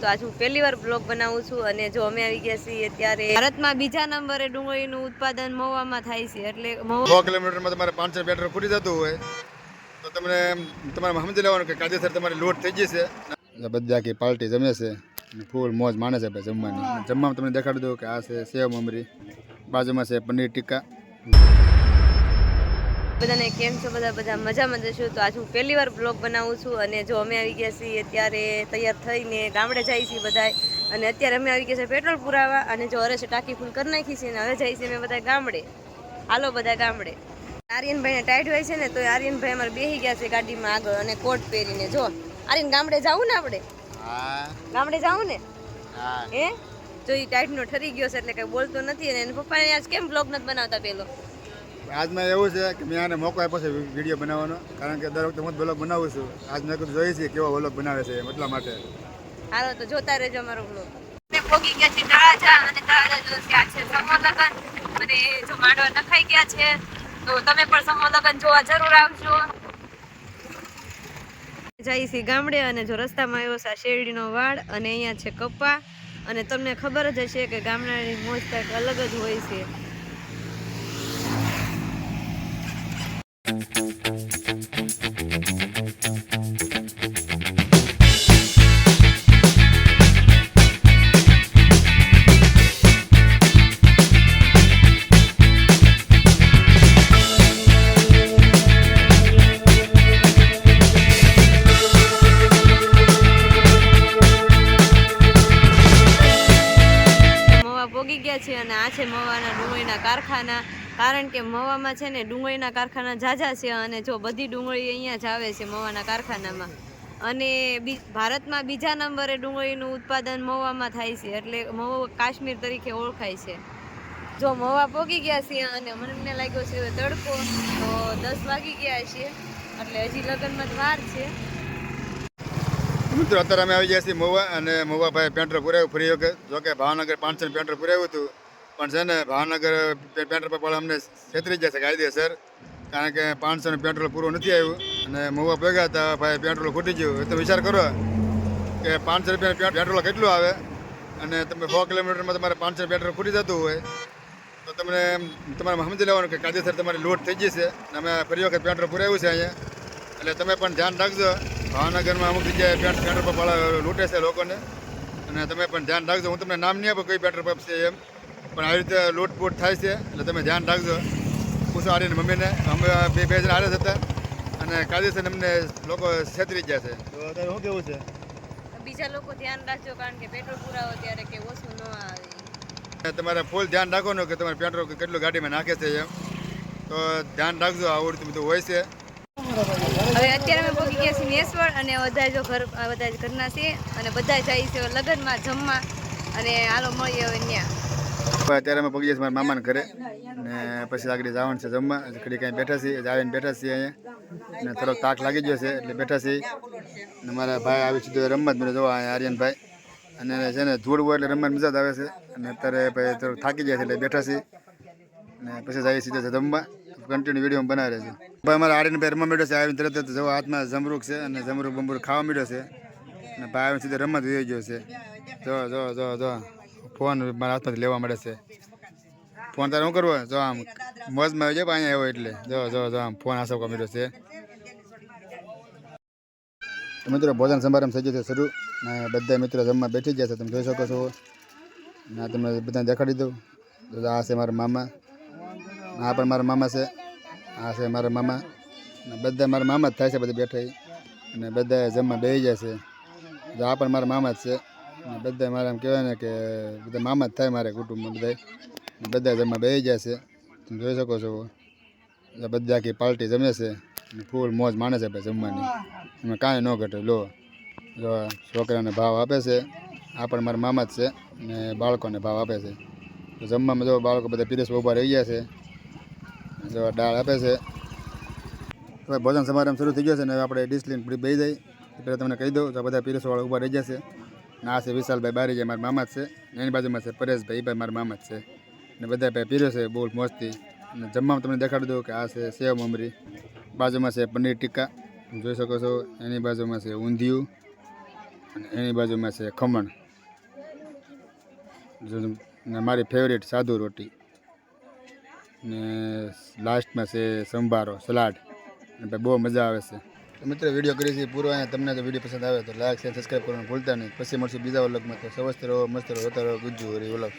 તો આજ હું પહેલી વાર બ્લોગ બનાવું છું અને જો અમે આવી ગયા છીએ ત્યારે ભારતમાં બીજા નંબરે ડુંગળીનું ઉત્પાદન મહુવામાં થાય છે. એટલે 100 કિલોમીટરમાં તમારે 500 પેટ્રોલ ખૂટી જતું હોય તો તમને તમારે સમજી લેવાનું કે કાયદેસર તમારી લોડ થઈ જશે. બધા આખી પાર્ટી જમે છે, ફૂલ મોજ માણે છે ભાઈ જમવાની. જમવામાં તમને દેખાડી દઉં કે આ છે સેવ મમરી, બાજુમાં છે પનીર ટિક્કા. બધાને કેમ છો? બધા મજામાં જશો. તો આજ હું પહેલી વાર બ્લોગ બનાવું છું અને જો અમે આવી ગયા છીએ ત્યારે તૈયાર થઈને ગામડે જાય છીએ બધા. અને અત્યારે અમે આવી ગયા છે પેટ્રોલ પુરાવા અને જો હરે છે ટાંકી ફૂલ કરી નાખી છે અને હવે જાય છે અમે બધા ગામડે. હાલો બધા ગામડે. આર્યનભાઈને ટાઈટ હોય છે ને તો આર્યનભાઈ અમારે બેસી ગયા છે ગાડીમાં આગળ અને કોટ પહેરીને. જો આર્યન ગામડે જવું ને આપણે? ગામડે જવું ને? હે જો એ ટાઈટનો ઠરી ગયો છે એટલે કઈ બોલતો નથી. અને એના પપ્પાને આજ કેમ બ્લોગ નથી બનાવતા પેલો? આજમાં એવું છે કે મેં આને મોકો આપ્યો છે વિડીયો બનાવવાનો, કારણ કે દર વખતે હું બ્લોગ બનાવું છું. આજ મેં કીધું જોઈએ છીએ કેવો બ્લોગ બનાવે છે એટલા માટે. હાલો તો જોતા રહેજો અમારો બ્લોગ. અમે પોગી ગયા છે તળાજા અને તળાજા જો છે આ છે સમૂહ લગન અને જો માંડવા નખાઈ ગયા છે તો તમે પણ સમૂહ લગન જોવા જરૂર આવજો. જઈ છીએ ગામડે અને જો રસ્તામાં આવ્યો છે આ શેરડીનો વાડ અને અહીંયા છે કપા. અને તમને ખબર જ હશે કે ગામડાની મોજ કંઈક અલગ જ હોય છે. પોગી ગયા છે અને આ છે મહુવાના ડુંગળીના કારખાના. કારણ કે મહુવામાં છે ને ડુંગળીના કારખાના ઝાઝા છે અને જો બધી ડુંગળી અહીંયા જ આવે છે મહુવાના કારખાનામાં. અને ભારતમાં બીજા નંબરે ડુંગળીનું ઉત્પાદન મહુવામાં થાય છે. એટલે મહુવા કાશ્મીર તરીકે ઓળખાય છે. જો મહુવા પોગી ગયા છે અને મને લાગ્યો છે તડકો, તો 10 વાગી ગયા છે એટલે હજી લગ્નમાં જ વાર છે. મિત્રો અત્યારે અમે આવી ગયા છીએ મહુવા અને મહુવા ભાઈ પેટ્રોલ પુરાવ્યું ફરી વખત. જોકે ભાવનગર 500 પેટ્રોલ પુરાવ્યું હતું પણ છે ને ભાવનગર પેટ્રોલ પર અમે છેતરી ગયા છે કાયદેસર, કારણ કે 500 પેટ્રોલ પૂરું નથી આવ્યું અને મહુવા ભેગા હતા ભાઈ પેટ્રોલ ખૂટી ગયું. તો વિચાર કરો કે 500 રૂપિયા પેટ્રોલ કેટલું આવે અને તમે 100 કિલોમીટરમાં તમારે 500 પેટ્રોલ ખૂટી જતું હોય તો તમને તમારે સમજી લેવાનું કે કાયદેસર તમારી લોડ થઈ જશે. અમે ફરી વખત પેટ્રોલ પુરાવ્યું છે અહીંયા, એટલે તમે પણ ધ્યાન રાખજો. ભાવનગરમાં અમુક જગ્યાએ પેટ્રોલ પંપવાળા લૂંટે છે લોકોને, અને તમે પણ ધ્યાન રાખજો. હું તમને નામ નહીં આપું કઈ પેટ્રોલ પંપ છે એમ, પણ આવી રીતે લૂંટપૂટ થાય છે એટલે તમે ધ્યાન રાખજો. પૂછો આરીને મમ્મીને. અમે બે જણા હારે જ હતા અને કાયદેસર અમને લોકો છેતરી ગયા છે. તો અત્યારે શું કેવું છે? બીજા લોકો ધ્યાન રાખજો, કારણ કે પેટ્રોલ પુરાવો ત્યારે કે ઓછું ન આવે. તમારે ફૂલ ધ્યાન રાખવાનું કે તમારે પેટ્રોલ કેટલું ગાડીમાં નાખે છે એમ, તો ધ્યાન રાખજો. આવું બધું હોય છે. હવે અત્યારે અમે પહોંચી ગયા છીએ નેસવડ અને બધા જો બધા ઘરના છે અને બધા જાય છે લગ્નમાં જમવા. અને હાલો મળીએ હવે ત્યાં. અત્યારે અમે પહોંચી ગયા મારા મામાના ઘરે ને પછી આગળ જવાનું છે જમવા. ઘડી કાંઈ બેઠા છીએ, આવીને બેઠા છીએ અહીંયા ને થોડોક તાક લાગી ગયો છે એટલે બેઠા છીએ. ને મારા ભાઈ આવી સીધો રમવા જ મને જોવા અહીંયા આર્યનભાઈ, અને છે ને ધૂળ હોય એટલે રમવાની મજા જ આવે છે. અને અત્યારે ભાઈ થોડુંક થાકી ગયા છે એટલે બેઠા છીએ ને પછી જઈએ સીધા જમવા. કન્ટિન્યુ વિડીયો બનાવી રહ્યો છે. ભાઈ અમારા આર્યનભાઈ રમવા માંડ્યો છે. આવીને તરત જ જવા હાથમાં જમરૂક છે અને જમરૂક બમરૂક ખાવા માંડ્યો છે અને ભાઈ આવીને સીધો રમવા જોઈ ગયો છે. જો ફોન મારા હાથમાંથી લેવા મળે છે. ફોન તારે શું કરવો? જો આમ મોજમાં આવી જાય અહીંયા આવ્યો એટલે જો આમ ફોન આસવવા માંડ્યો છે. મિત્રો ભોજન સમારંભ થઈ ગયો છે શરૂ ને બધા મિત્રો જમવા બેઠી ગયા છે. તમે જોઈ શકો છો. ના તમને બધાને દેખાડી દઉં. આ છે મારા મામા, આ પણ મારા મામા છે, આ છે મારા મામા. બધા મારા મામા જ થાય છે બધા બેઠા અને બધા જમવા બેસી જાય છે. આ પણ મારા મામા જ છે અને બધા મારા એમ કહેવાય ને કે બધા મામા જ થાય મારે કુટુંબમાં. બધા જમવા બેસી જાય છે. તમે જોઈ શકો છો. બધા આખી પાર્ટી જમે છે, ફૂલ મોજ માણે છે ભાઈ જમવાની. એમાં કાંઈ ન ઘટે. જો છોકરાને ભાવ આપે છે. આ પણ મારા મામા જ છે ને બાળકોને ભાવ આપે છે. તો જમવામાં જો બાળકો બધા પીરસવા ઊભા રહી ગયા છે. જો દાળ આપે છે. હવે ભોજન સમારંભ શરૂ થઈ ગયો છે ને આપણે ડીશ લઈને બેસી જાય. પહેલાં તમને કહી દઉં તો બધા પીરસવાળા ઊભા રહી જશે. ને આ છે વિશાલભાઈ બારીજા, મારા મામા જ છે. એની બાજુમાં છે પરેશભાઈ, એ ભાઈ મારા મામા જ છે. ને બધા ભાઈ પીરે છે બહુ મોજથી. અને જમવામાં તમને દેખાડી દઉં કે આ છે સેવ મમરી, બાજુમાં છે પનીર ટિક્કા જોઈ શકો છો. એની બાજુમાં છે ઊંધિયું અને એની બાજુમાં છે ખમણ, ને મારી ફેવરેટ સાદુ રોટી, ને લાસ્ટમાં છે સંભારો સલાડ. અને બહુ મજા આવે છે. તો મિત્રો વિડીયો કરી છે પૂરો. અને તમને જો વિડીયો પસંદ આવે તો લાઈક શેર સબસ્ક્રાઈબ કરવાનું ભૂલતા નહીં. પછી મળશું બીજા વ્લોગમાં. તો સ્વસ્થ રહો, મસ્ત રહો, હોતા રહો. ગુજ્જુ હરી વ્લોગ.